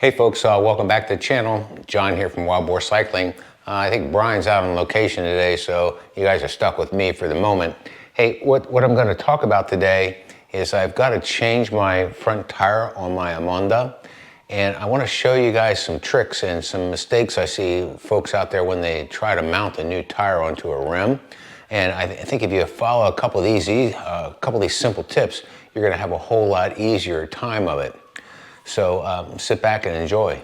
Hey folks, welcome back to the channel. John here from Wild Boar Cycling. I think Brian's out on location today, so you guys are stuck with me for the moment. Hey, what I'm going to talk about today is I've got to change my front tire on my Amonda, and I want to show you guys some tricks and some mistakes I see folks out there when they try to mount a new tire onto a rim. And I think if you follow a couple of these simple tips, you're going to have a whole lot easier time of it. So sit back and enjoy.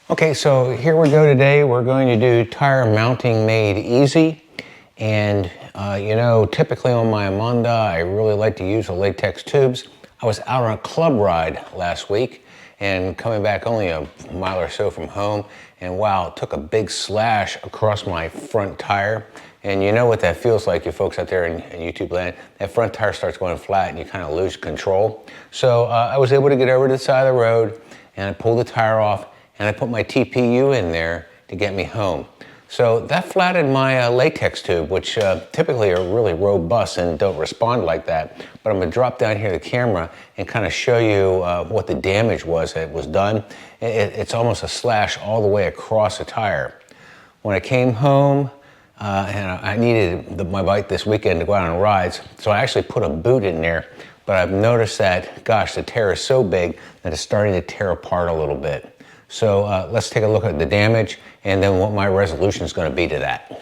Okay, so here we go today. We're going to do tire mounting made easy. And you know, typically on my Amonda, I really like to use the latex tubes. I was out on a club ride last week and coming back only a mile or so from home, and wow, it took a big slash across my front tire. And you know what that feels like, you folks out there in YouTube land. That front tire starts going flat and you kind of lose control. So I was able to get over to the side of the road and I pulled the tire off and I put my TPU in there to get me home. So that flattened my latex tube, which typically are really robust and don't respond like that. But I'm gonna drop down here the camera and kind of show you what the damage was that was done. It's almost a slash all the way across the tire. When I came home, and I needed my bike this weekend to go out on rides, so I actually put a boot in there, but I've noticed that, gosh, the tear is so big that it's starting to tear apart a little bit. So let's take a look at the damage and then what my resolution is going to be to that.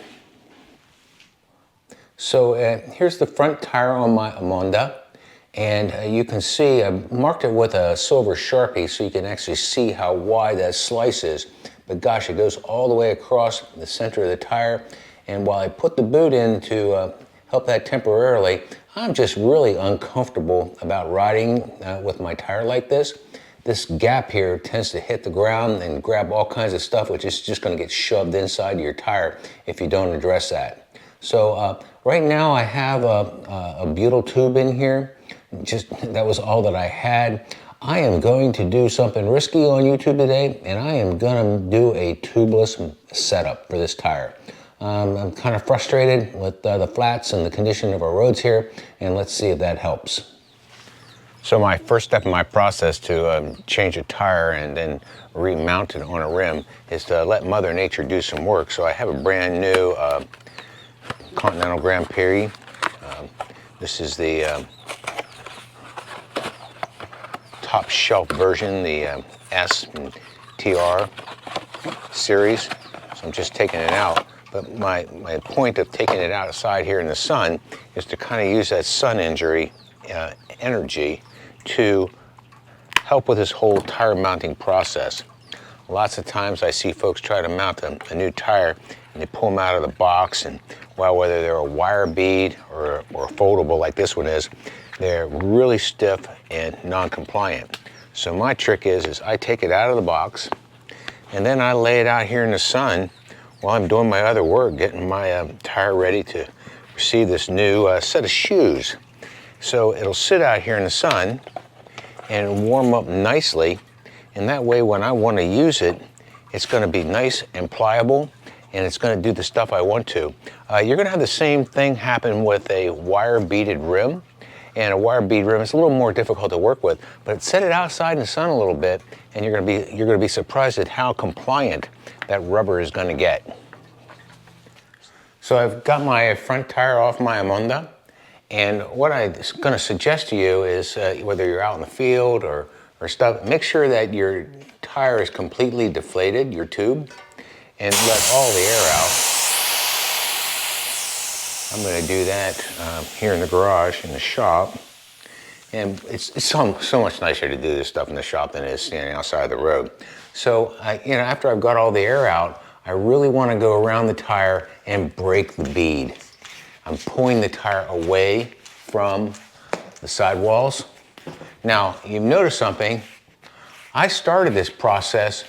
So here's the front tire on my Amonda, and you can see I marked it with a silver Sharpie so you can actually see how wide that slice is. But gosh, it goes all the way across the center of the tire. And while I put the boot in to help that temporarily, I'm just really uncomfortable about riding with my tire like this. This gap here tends to hit the ground and grab all kinds of stuff, which is just going to get shoved inside your tire if you don't address that. So right now I have a butyl tube in here. That was all that I had. I am going to do something risky on YouTube today, and I am going to do a tubeless setup for this tire. I'm kind of frustrated with the flats and the condition of our roads here, and let's see if that helps. So my first step in my process to change a tire and then remount it on a rim is to let Mother Nature do some work. So I have a brand new Continental Grand Prix. This is the top shelf version, the S and TR series. So I'm just taking it out. But my point of taking it outside here in the sun is to kind of use that sun energy to help with this whole tire mounting process. Lots of times I see folks try to mount a new tire and they pull them out of the box, and well, whether they're a wire bead or foldable like this one is, they're really stiff and non-compliant. So my trick is I take it out of the box and then I lay it out here in the sun while I'm doing my other work, getting my tire ready to receive this new set of shoes. So it'll sit out here in the sun and warm up nicely, and that way when I want to use it, it's going to be nice and pliable, and it's going to do the stuff I want to. You're going to have the same thing happen with a wire beaded rim, and a wire bead rim is a little more difficult to work with, but set it outside in the sun a little bit, and you're going to be surprised at how compliant that rubber is going to get. So I've got my front tire off my Amonda, and what I'm going to suggest to you is whether you're out in the field or stuff, make sure that your tire is completely deflated, your tube, and let all the air out. I'm going to do that here in the garage, in the shop. And it's so much nicer to do this stuff in the shop than it is standing outside the road. So, after I've got all the air out, I really want to go around the tire and break the bead. I'm pulling the tire away from the sidewalls. Now, you've noticed something. I started this process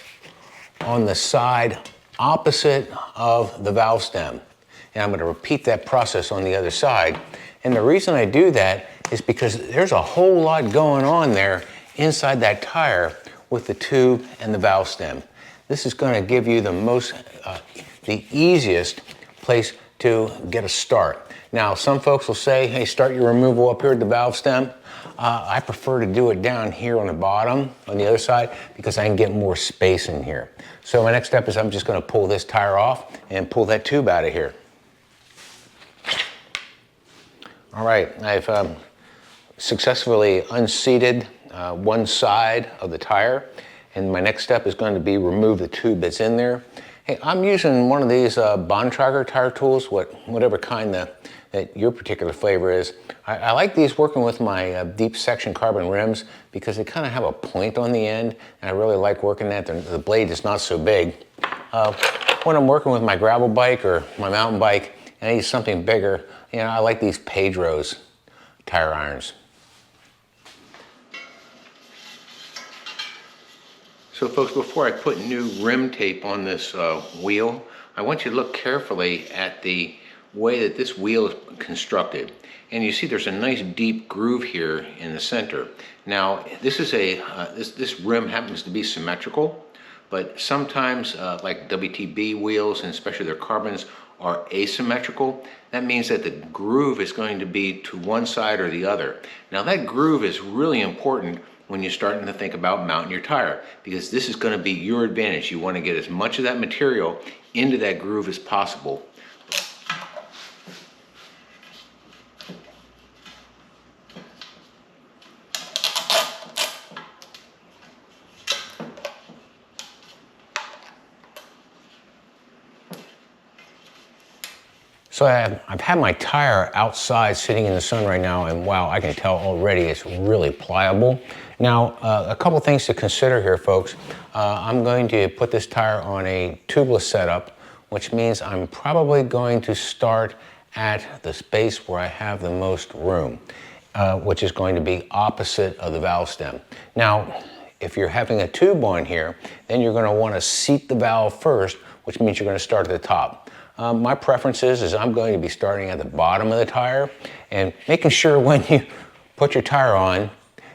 on the side opposite of the valve stem. And I'm going to repeat that process on the other side. And the reason I do that is because there's a whole lot going on there inside that tire with the tube and the valve stem. This is going to give you the easiest place to get a start. Now, some folks will say, hey, start your removal up here at the valve stem. I prefer to do it down here on the bottom, on the other side, because I can get more space in here. So my next step is I'm just going to pull this tire off and pull that tube out of here. All right, I've successfully unseated one side of the tire, and my next step is going to be remove the tube that's in there. Hey, I'm using one of these bond tracker tire tools, whatever kind that your particular flavor is. I like these working with my deep section carbon rims because they kind of have a point on the end, and I really like working that. The blade is not so big. When I'm working with my gravel bike or my mountain bike and I need something bigger, you know, I like these Pedro's tire irons. So folks, before I put new rim tape on this wheel, I want you to look carefully at the way that this wheel is constructed. And you see there's a nice deep groove here in the center. Now, this is this rim happens to be symmetrical, but sometimes like WTB wheels, and especially their carbons, are asymmetrical. That means that the groove is going to be to one side or the other. Now that groove is really important when you're starting to think about mounting your tire, because this is going to be your advantage. You want to get as much of that material into that groove as possible. So I've had my tire outside sitting in the sun right now, and wow, I can tell already it's really pliable. Now, a couple things to consider here, folks. I'm going to put this tire on a tubeless setup, which means I'm probably going to start at the space where I have the most room, which is going to be opposite of the valve stem. Now, if you're having a tube on here, then you're going to want to seat the valve first, which means you're going to start at the top. My preference is I'm going to be starting at the bottom of the tire and making sure when you put your tire on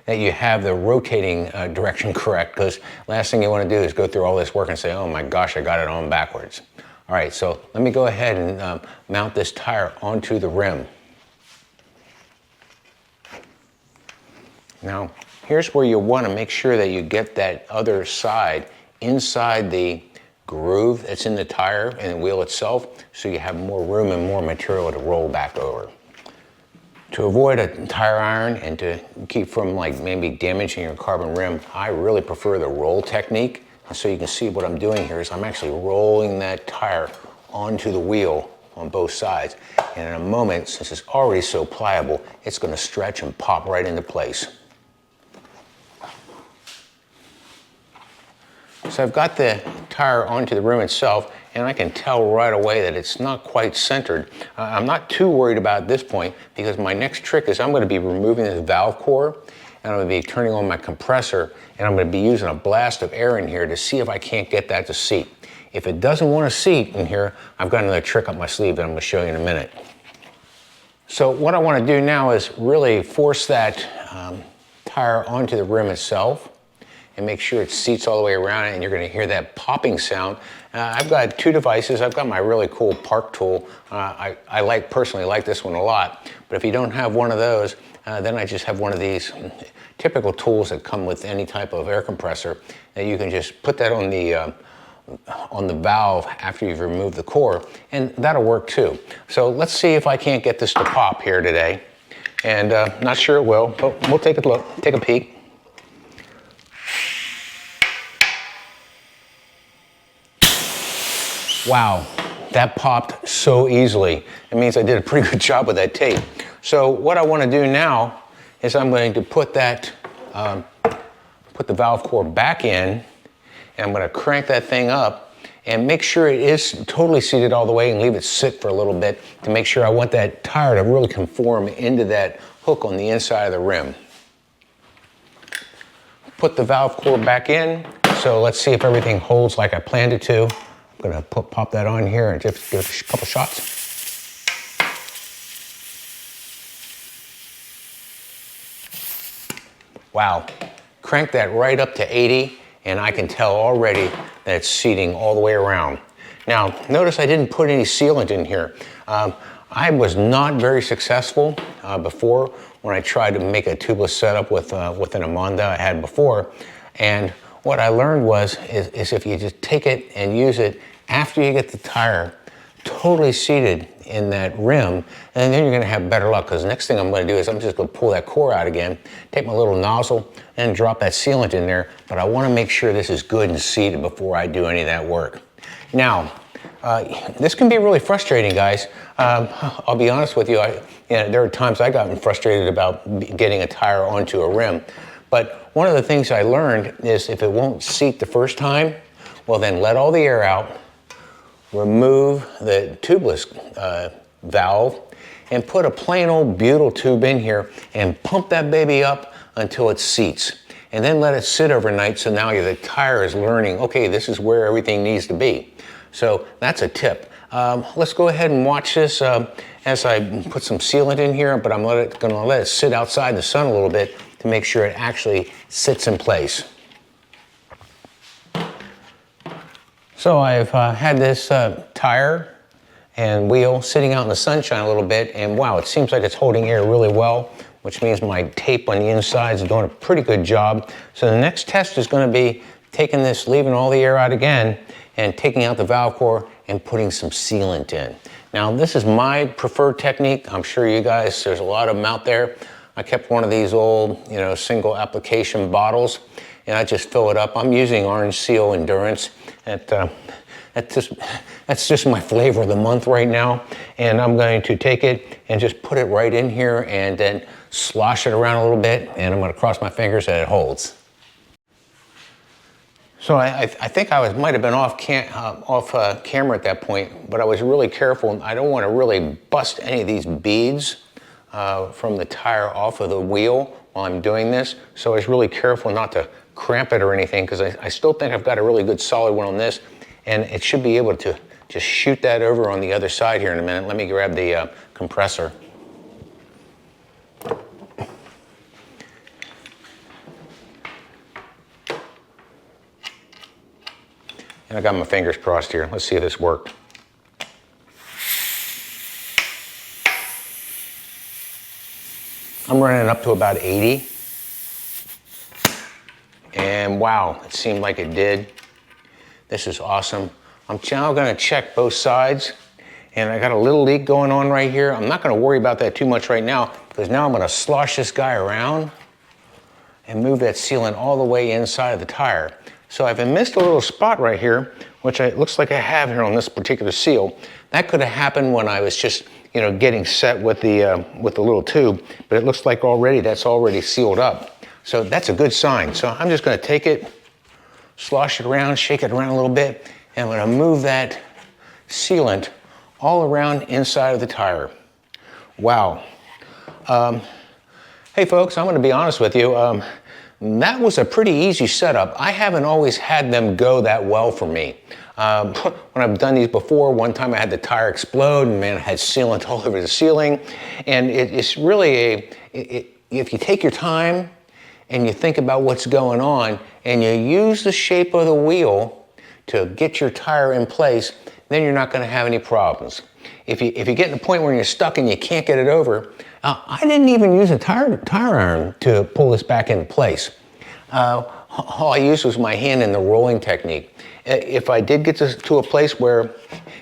that you have the rotating direction correct, because last thing you want to do is go through all this work and say, oh my gosh, I got it on backwards. All right, so let me go ahead and mount this tire onto the rim. Now, here's where you want to make sure that you get that other side inside the groove that's in the tire and the wheel itself, so you have more room and more material to roll back over. To avoid a tire iron and to keep from like maybe damaging your carbon rim, I really prefer the roll technique. And so you can see what I'm doing here is I'm actually rolling that tire onto the wheel on both sides. And in a moment, since it's already so pliable, it's going to stretch and pop right into place. So I've got the tire onto the rim itself, and I can tell right away that it's not quite centered. I'm not too worried about this point, because my next trick is I'm going to be removing this valve core, and I'm going to be turning on my compressor, and I'm going to be using a blast of air in here to see if I can't get that to seat. If it doesn't want to seat in here, I've got another trick up my sleeve that I'm going to show you in a minute. So what I want to do now is really force that tire onto the rim itself, and make sure it seats all the way around it, and you're gonna hear that popping sound. I've got two devices. I've got my really cool Park tool. I personally like this one a lot, but if you don't have one of those, then I just have one of these typical tools that come with any type of air compressor, that you can just put that on the valve after you've removed the core, and that'll work too. So let's see if I can't get this to pop here today. And not sure it will, but we'll take a look, take a peek. Wow, that popped so easily. It means I did a pretty good job with that tape. So what I want to do now is I'm going to put that, put the valve core back in, and I'm going to crank that thing up and make sure it is totally seated all the way, and leave it sit for a little bit to make sure I want that tire to really conform into that hook on the inside of the rim. Put the valve core back in. So let's see if everything holds like I planned it to. I'm gonna pop that on here and just give it a couple shots. Wow, crank that right up to 80, and I can tell already that it's seating all the way around. Now, notice I didn't put any sealant in here. I was not very successful before when I tried to make a tubeless setup with an Amanda I had before. And what I learned is if you just take it and use it after you get the tire totally seated in that rim, and then you're going to have better luck, because the next thing I'm going to do is I'm just going to pull that core out again, take my little nozzle and drop that sealant in there, but I want to make sure this is good and seated before I do any of that work. Now, this can be really frustrating, guys. I'll be honest with you, there are times I've gotten frustrated about getting a tire onto a rim, but one of the things I learned is if it won't seat the first time, well then let all the air out, remove the tubeless valve, and put a plain old butyl tube in here and pump that baby up until it seats. And then let it sit overnight, so now the tire is learning, okay, this is where everything needs to be. So that's a tip. Let's go ahead and watch this as I put some sealant in here, but I'm going to let it sit outside in the sun a little bit to make sure it actually sits in place. So I've had this tire and wheel sitting out in the sunshine a little bit, and wow, it seems like it's holding air really well, which means my tape on the inside is doing a pretty good job. So the next test is going to be taking this, leaving all the air out again, and taking out the valve core and putting some sealant in. Now this is my preferred technique. I'm sure you guys, there's a lot of them out there. I kept one of these old, single application bottles, and I just fill it up. I'm using Orange Seal Endurance. That's just my flavor of the month right now. And I'm going to take it and just put it right in here and then slosh it around a little bit, and I'm going to cross my fingers that it holds. So I think I might have been off camera at that point, but I was really careful. I don't want to really bust any of these beads from the tire off of the wheel while I'm doing this. So I was really careful not to cramp it or anything, because I still think I've got a really good solid one on this, and it should be able to just shoot that over on the other side here in a minute. Let me grab the compressor. And I got my fingers crossed here. Let's see if this worked. I'm running up to about 80. And wow, it seemed like it did. This is awesome. I'm now gonna check both sides, and I got a little leak going on right here. I'm not gonna worry about that too much right now, because now I'm gonna slosh this guy around and move that sealant all the way inside of the tire. So I've missed a little spot right here, which it looks like I have here on this particular seal. That could have happened when I was just, getting set with the little tube, but it looks like that's already sealed up. So that's a good sign. So I'm just gonna take it, slosh it around, shake it around a little bit, and I'm gonna move that sealant all around inside of the tire. Wow. Hey folks, I'm gonna be honest with you. That was a pretty easy setup. I haven't always had them go that well for me. When I've done these before, one time I had the tire explode, and man, I had sealant all over the ceiling. And it's really if you take your time and you think about what's going on and you use the shape of the wheel to get your tire in place, then you're not gonna have any problems. If you get to the point where you're stuck and you can't get it over, I didn't even use a tire iron to pull this back into place. All I used was my hand in the rolling technique. If I did get to a place where,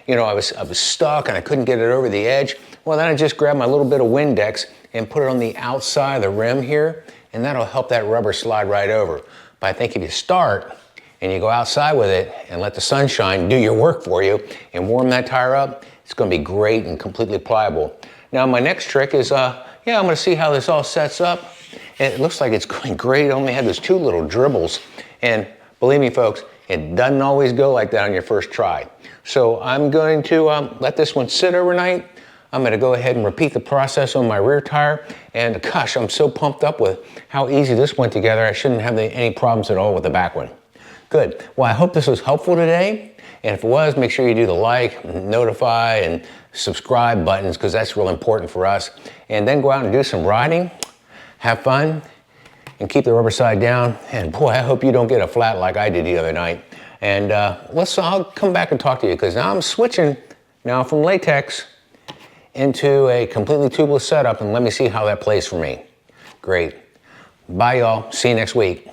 I was stuck and I couldn't get it over the edge, well, then I just grab my little bit of Windex and put it on the outside of the rim here, and that'll help that rubber slide right over. But I think if you start and you go outside with it and let the sunshine do your work for you and warm that tire up, it's gonna be great and completely pliable. Now my next trick is, I'm gonna see how this all sets up. It looks like it's going great. I only had those two little dribbles. And believe me folks, it doesn't always go like that on your first try. So I'm going to let this one sit overnight. I'm gonna go ahead and repeat the process on my rear tire. And gosh, I'm so pumped up with how easy this went together. I shouldn't have any problems at all with the back one. Good. Well, I hope this was helpful today. And if it was, make sure you do the like, notify, and subscribe buttons, because that's real important for us. And then go out and do some riding, have fun, and keep the rubber side down. And boy, I hope you don't get a flat like I did the other night. And I'll come back and talk to you, because now I'm switching now from latex into a completely tubeless setup and let me see how that plays for me. Great. Bye, y'all. See you next week.